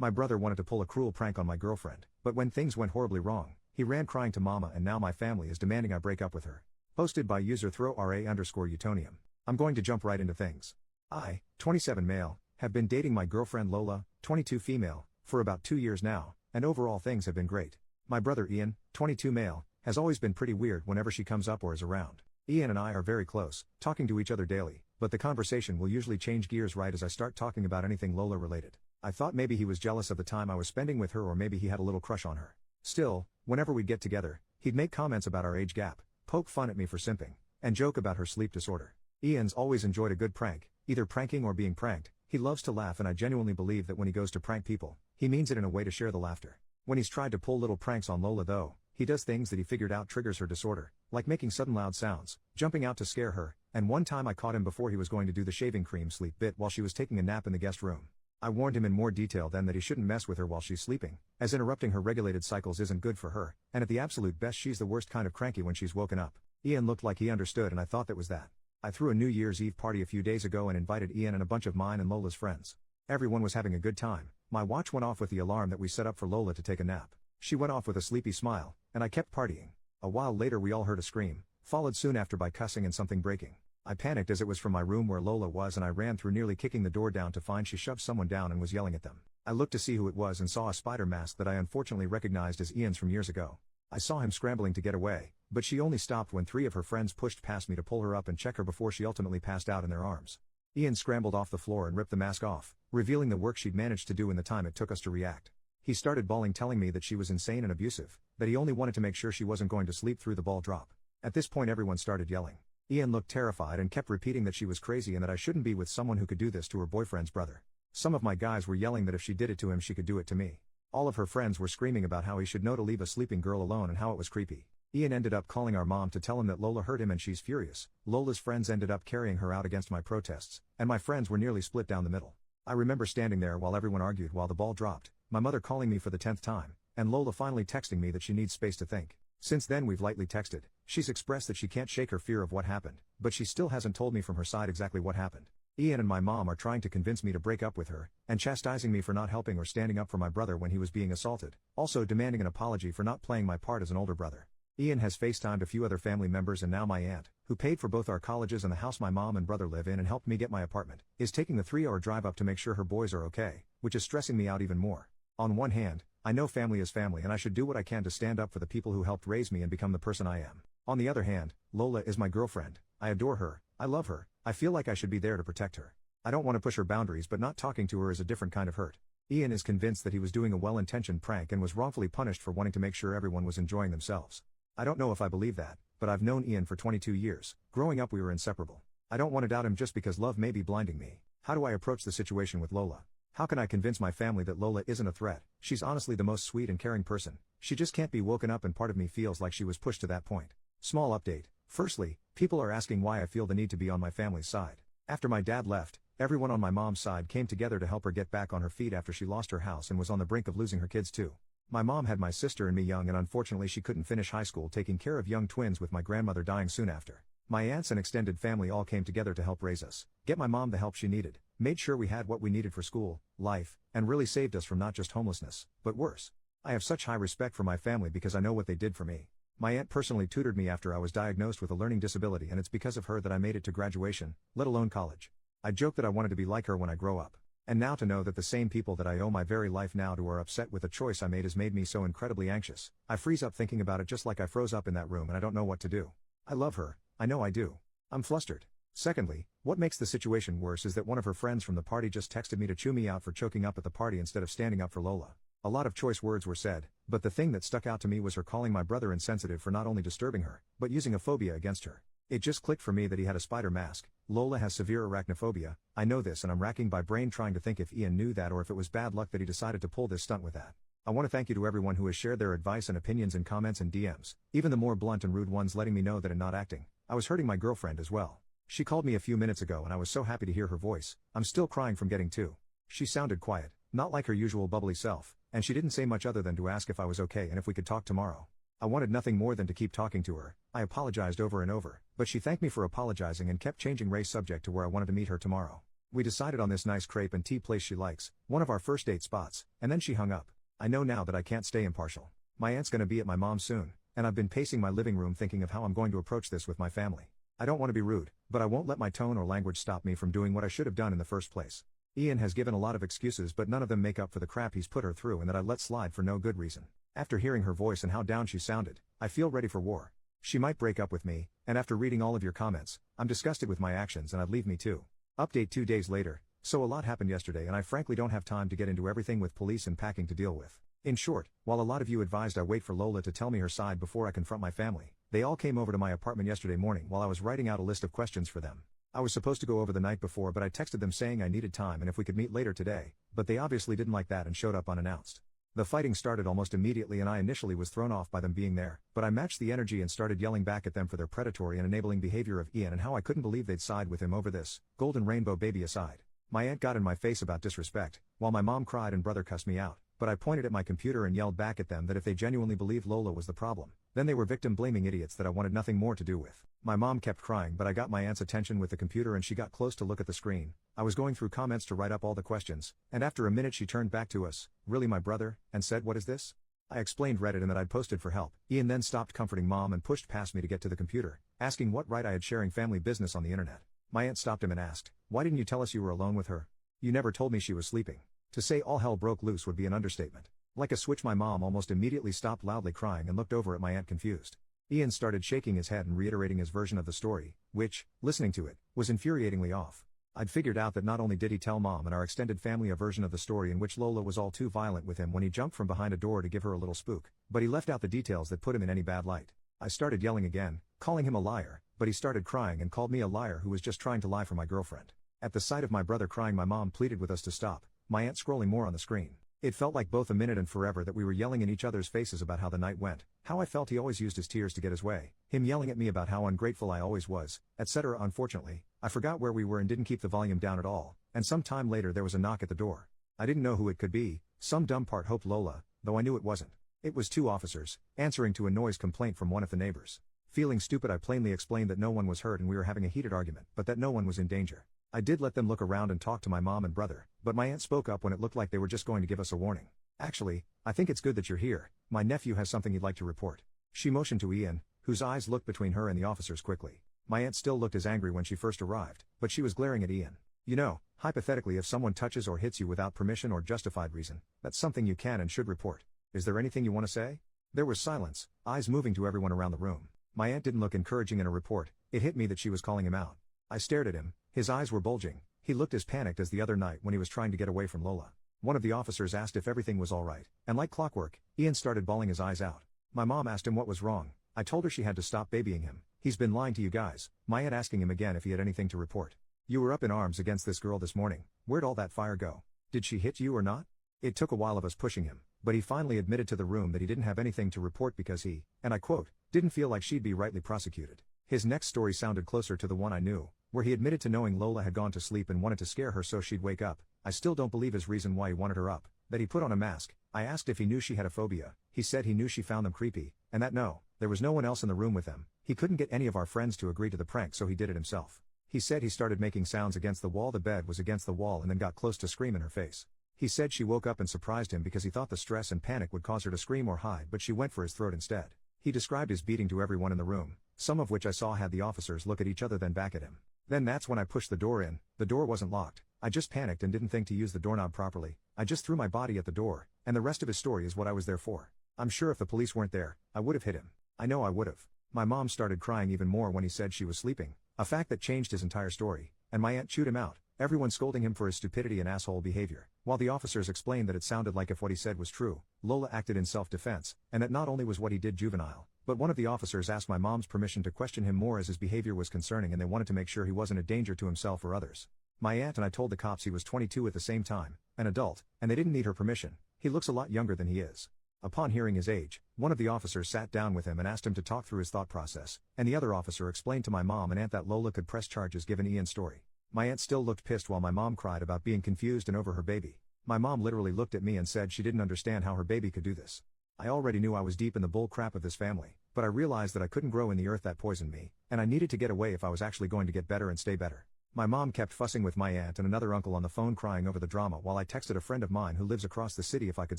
My brother wanted to pull a cruel prank on my girlfriend, but when things went horribly wrong, he ran crying to mama and now my family is demanding I break up with her. Posted by user throwra_Utonium. I'm going to jump right into things. I, 27 male, have been dating my girlfriend Lola, 22 female, for about 2 years now, and overall things have been great. My brother Ian, 22 male, has always been pretty weird whenever she comes up or is around. Ian and I are very close, talking to each other daily, but the conversation will usually change gears right as I start talking about anything Lola related. I thought maybe he was jealous of the time I was spending with her or maybe he had a little crush on her. Still, whenever we'd get together, he'd make comments about our age gap, poke fun at me for simping, and joke about her sleep disorder. Ian's always enjoyed a good prank, either pranking or being pranked. He loves to laugh and I genuinely believe that when he goes to prank people, he means it in a way to share the laughter. When he's tried to pull little pranks on Lola though, he does things that he figured out triggers her disorder, like making sudden loud sounds, jumping out to scare her, and one time I caught him before he was going to do the shaving cream sleep bit while she was taking a nap in the guest room. I warned him in more detail then that he shouldn't mess with her while she's sleeping, as interrupting her regulated cycles isn't good for her, and at the absolute best she's the worst kind of cranky when she's woken up. Ian looked like he understood and I thought that was that. I threw a New Year's Eve party a few days ago and invited Ian and a bunch of mine and Lola's friends. Everyone was having a good time. My watch went off with the alarm that we set up for Lola to take a nap. She went off with a sleepy smile, and I kept partying. A while later we all heard a scream, followed soon after by cussing and something breaking. I panicked as it was from my room where Lola was and I ran through nearly kicking the door down to find she shoved someone down and was yelling at them. I looked to see who it was and saw a spider mask that I unfortunately recognized as Ian's from years ago. I saw him scrambling to get away, but she only stopped when 3 of her friends pushed past me to pull her up and check her before she ultimately passed out in their arms. Ian scrambled off the floor and ripped the mask off, revealing the work she'd managed to do in the time it took us to react. He started bawling telling me that she was insane and abusive, that he only wanted to make sure she wasn't going to sleep through the ball drop. At this point everyone started yelling. Ian looked terrified and kept repeating that she was crazy and that I shouldn't be with someone who could do this to her boyfriend's brother. Some of my guys were yelling that if she did it to him she could do it to me. All of her friends were screaming about how he should know to leave a sleeping girl alone and how it was creepy. Ian ended up calling our mom to tell him that Lola hurt him and she's furious. Lola's friends ended up carrying her out against my protests, and my friends were nearly split down the middle. I remember standing there while everyone argued while the ball dropped, my mother calling me for the 10th time, and Lola finally texting me that she needs space to think. Since then we've lightly texted. She's expressed that she can't shake her fear of what happened, but she still hasn't told me from her side exactly what happened. Ian and my mom are trying to convince me to break up with her, and chastising me for not helping or standing up for my brother when he was being assaulted, also demanding an apology for not playing my part as an older brother. Ian has FaceTimed a few other family members and now my aunt, who paid for both our colleges and the house my mom and brother live in and helped me get my apartment, is taking the 3-hour drive up to make sure her boys are okay, which is stressing me out even more. On one hand, I know family is family and I should do what I can to stand up for the people who helped raise me and become the person I am. On the other hand, Lola is my girlfriend, I adore her, I love her, I feel like I should be there to protect her. I don't want to push her boundaries but not talking to her is a different kind of hurt. Ian is convinced that he was doing a well-intentioned prank and was wrongfully punished for wanting to make sure everyone was enjoying themselves. I don't know if I believe that, but I've known Ian for 22 years, growing up we were inseparable. I don't want to doubt him just because love may be blinding me. How do I approach the situation with Lola? How can I convince my family that Lola isn't a threat? She's honestly the most sweet and caring person. She just can't be woken up and part of me feels like she was pushed to that point. Small update. Firstly, people are asking why I feel the need to be on my family's side. After my dad left, everyone on my mom's side came together to help her get back on her feet after she lost her house and was on the brink of losing her kids too. My mom had my sister and me young and unfortunately she couldn't finish high school taking care of young twins with my grandmother dying soon after. My aunts and extended family all came together to help raise us, get my mom the help she needed, made sure we had what we needed for school, life, and really saved us from not just homelessness, but worse. I have such high respect for my family because I know what they did for me. My aunt personally tutored me after I was diagnosed with a learning disability and it's because of her that I made it to graduation, let alone college. I joke that I wanted to be like her when I grow up. And now to know that the same people that I owe my very life now to are upset with the choice I made has made me so incredibly anxious. I freeze up thinking about it just like I froze up in that room and I don't know what to do. I love her, I know I do. I'm flustered. Secondly, what makes the situation worse is that one of her friends from the party just texted me to chew me out for choking up at the party instead of standing up for Lola. A lot of choice words were said, but the thing that stuck out to me was her calling my brother insensitive for not only disturbing her, but using a phobia against her. It just clicked for me that he had a spider mask. Lola has severe arachnophobia, I know this and I'm racking my brain trying to think if Ian knew that or if it was bad luck that he decided to pull this stunt with that. I want to thank you to everyone who has shared their advice and opinions in comments and DMs, even the more blunt and rude ones letting me know that in not acting, I was hurting my girlfriend as well. She called me a few minutes ago and I was so happy to hear her voice. I'm still crying from getting to. She sounded quiet, not like her usual bubbly self, and she didn't say much other than to ask if I was okay and if we could talk tomorrow. I wanted nothing more than to keep talking to her. I apologized over and over, but she thanked me for apologizing and kept changing Ray's subject to where I wanted to meet her tomorrow. We decided on this nice crepe and tea place she likes, one of our first date spots, and then she hung up. I know now that I can't stay impartial. My aunt's gonna be at my mom's soon, and I've been pacing my living room thinking of how I'm going to approach this with my family. I don't want to be rude, but I won't let my tone or language stop me from doing what I should have done in the first place. Ian has given a lot of excuses, but none of them make up for the crap he's put her through and that I let slide for no good reason. After hearing her voice and how down she sounded, I feel ready for war. She might break up with me, and after reading all of your comments, I'm disgusted with my actions and I'd leave me too. Update 2 days later, so a lot happened yesterday and I frankly don't have time to get into everything with police and packing to deal with. In short, while a lot of you advised I wait for Lola to tell me her side before I confront my family, they all came over to my apartment yesterday morning while I was writing out a list of questions for them. I was supposed to go over the night before, but I texted them saying I needed time and if we could meet later today, but they obviously didn't like that and showed up unannounced. The fighting started almost immediately and I initially was thrown off by them being there, but I matched the energy and started yelling back at them for their predatory and enabling behavior of Ian and how I couldn't believe they'd side with him over this, golden rainbow baby aside. My aunt got in my face about disrespect, while my mom cried and brother cussed me out, but I pointed at my computer and yelled back at them that if they genuinely believed Lola was the problem, then they were victim-blaming idiots that I wanted nothing more to do with. My mom kept crying, but I got my aunt's attention with the computer and she got close to look at the screen. I was going through comments to write up all the questions, and after a minute she turned back to us, "Really, my brother?" and said, "What is this?" I explained Reddit and that I'd posted for help. Ian then stopped comforting mom and pushed past me to get to the computer, asking what right I had sharing family business on the internet. My aunt stopped him and asked, "Why didn't you tell us you were alone with her? You never told me she was sleeping." To say all hell broke loose would be an understatement. Like a switch, my mom almost immediately stopped loudly crying and looked over at my aunt confused. Ian started shaking his head and reiterating his version of the story, which, listening to it, was infuriatingly off. I'd figured out that not only did he tell mom and our extended family a version of the story in which Lola was all too violent with him when he jumped from behind a door to give her a little spook, but he left out the details that put him in any bad light. I started yelling again, calling him a liar, but he started crying and called me a liar who was just trying to lie for my girlfriend. At the sight of my brother crying, my mom pleaded with us to stop, my aunt scrolling more on the screen. It felt like both a minute and forever that we were yelling in each other's faces about how the night went, how I felt he always used his tears to get his way, him yelling at me about how ungrateful I always was, etc. Unfortunately, I forgot where we were and didn't keep the volume down at all, and some time later there was a knock at the door. I didn't know who it could be, some dumb part hoped Lola, though I knew it wasn't. It was 2 officers, answering to a noise complaint from one of the neighbors. Feeling stupid, I plainly explained that no one was hurt and we were having a heated argument, but that no one was in danger. I did let them look around and talk to my mom and brother, but my aunt spoke up when it looked like they were just going to give us a warning. "Actually, I think it's good that you're here, my nephew has something he'd like to report." She motioned to Ian, whose eyes looked between her and the officers quickly. My aunt still looked as angry when she first arrived, but she was glaring at Ian. "You know, hypothetically, if someone touches or hits you without permission or justified reason, that's something you can and should report. Is there anything you want to say?" There was silence, eyes moving to everyone around the room. My aunt didn't look encouraging in a report. It hit me that she was calling him out. I stared at him, his eyes were bulging. He looked as panicked as the other night when he was trying to get away from Lola. One of the officers asked if everything was all right, and like clockwork, Ian started bawling his eyes out. My mom asked him what was wrong. I told her she had to stop babying him. "He's been lying to you guys." My aunt asking him again if he had anything to report. "You were up in arms against this girl this morning. Where'd all that fire go? Did she hit you or not?" It took a while of us pushing him, but he finally admitted to the room that he didn't have anything to report because he, and I quote, "didn't feel like she'd be rightly prosecuted." His next story sounded closer to the one I knew, where he admitted to knowing Lola had gone to sleep and wanted to scare her so she'd wake up. I still don't believe his reason why he wanted her up, that he put on a mask. I asked if he knew she had a phobia. He said he knew she found them creepy, and that no, there was no one else in the room with them. He couldn't get any of our friends to agree to the prank, so he did it himself. He said he started making sounds against the wall, the bed was against the wall, and then got close to scream in her face. He said she woke up and surprised him because he thought the stress and panic would cause her to scream or hide, but she went for his throat instead. He described his beating to everyone in the room, some of which I saw had the officers look at each other then back at him. Then that's when I pushed the door in. The door wasn't locked. I just panicked and didn't think to use the doorknob properly. I just threw my body at the door, and the rest of his story is what I was there for. I'm sure if the police weren't there, I would have hit him. I know I would have. My mom started crying even more when he said she was sleeping, a fact that changed his entire story, and my aunt chewed him out, everyone scolding him for his stupidity and asshole behavior, while the officers explained that it sounded like if what he said was true, Lola acted in self-defense, and that not only was what he did juvenile, but one of the officers asked my mom's permission to question him more as his behavior was concerning and they wanted to make sure he wasn't a danger to himself or others. My aunt and I told the cops he was 22 at the same time, an adult, and they didn't need her permission. He looks a lot younger than he is. Upon hearing his age, one of the officers sat down with him and asked him to talk through his thought process, and the other officer explained to my mom and aunt that Lola could press charges given Ian's story. My aunt still looked pissed while my mom cried about being confused and over her baby. My mom literally looked at me and said she didn't understand how her baby could do this. I already knew I was deep in the bull crap of this family, but I realized that I couldn't grow in the earth that poisoned me, and I needed to get away if I was actually going to get better and stay better. My mom kept fussing with my aunt and another uncle on the phone crying over the drama while I texted a friend of mine who lives across the city if I could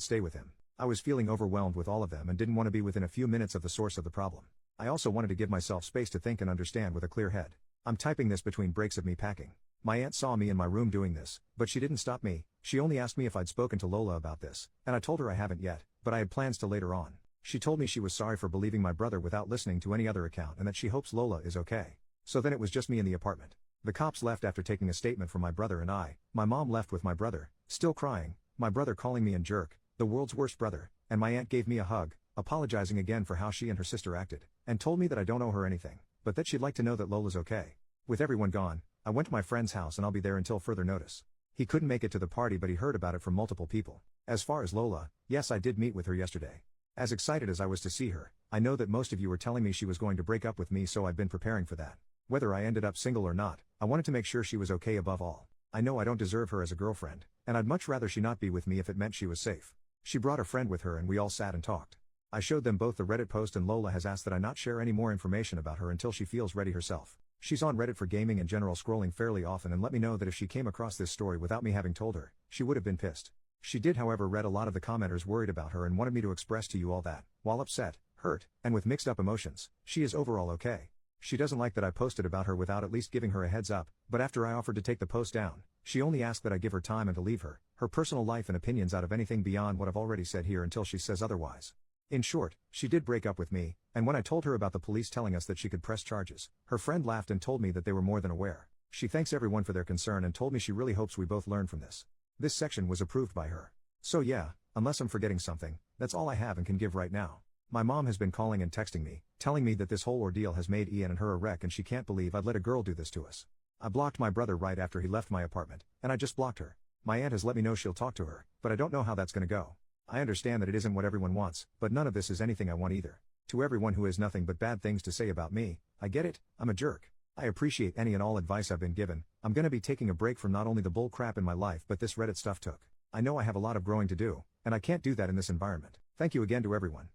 stay with him. I was feeling overwhelmed with all of them and didn't want to be within a few minutes of the source of the problem. I also wanted to give myself space to think and understand with a clear head. I'm typing this between breaks of me packing. My aunt saw me in my room doing this, but she didn't stop me. She only asked me if I'd spoken to Lola about this, and I told her I haven't yet, but I had plans to later on. She told me she was sorry for believing my brother without listening to any other account and that she hopes Lola is okay. So then it was just me in the apartment. The cops left after taking a statement from my brother and I. My mom left with my brother, still crying, my brother calling me a jerk, the world's worst brother, and my aunt gave me a hug, apologizing again for how she and her sister acted, and told me that I don't owe her anything, but that she'd like to know that Lola's okay. With everyone gone, I went to my friend's house and I'll be there until further notice. He couldn't make it to the party but he heard about it from multiple people. As far as Lola, yes, I did meet with her yesterday. As excited as I was to see her, I know that most of you were telling me she was going to break up with me, so I've been preparing for that. Whether I ended up single or not, I wanted to make sure she was okay above all. I know I don't deserve her as a girlfriend, and I'd much rather she not be with me if it meant she was safe. She brought a friend with her and we all sat and talked. I showed them both the Reddit post and Lola has asked that I not share any more information about her until she feels ready herself. She's on Reddit for gaming and general scrolling fairly often and let me know that if she came across this story without me having told her, she would have been pissed. She did however read a lot of the commenters worried about her and wanted me to express to you all that, while upset, hurt, and with mixed up emotions, she is overall okay. She doesn't like that I posted about her without at least giving her a heads up, but after I offered to take the post down, she only asked that I give her time and to leave her personal life and opinions out of anything beyond what I've already said here until she says otherwise. In short, she did break up with me, and when I told her about the police telling us that she could press charges, her friend laughed and told me that they were more than aware. She thanks everyone for their concern and told me she really hopes we both learn from this. This section was approved by her. So yeah, unless I'm forgetting something, that's all I have and can give right now. My mom has been calling and texting me, telling me that this whole ordeal has made Ian and her a wreck and she can't believe I'd let a girl do this to us. I blocked my brother right after he left my apartment, and I just blocked her. My aunt has let me know she'll talk to her, but I don't know how that's gonna go. I understand that it isn't what everyone wants, but none of this is anything I want either. To everyone who has nothing but bad things to say about me, I get it, I'm a jerk. I appreciate any and all advice I've been given. I'm gonna be taking a break from not only the bull crap in my life but this Reddit stuff took. I know I have a lot of growing to do, and I can't do that in this environment. Thank you again to everyone.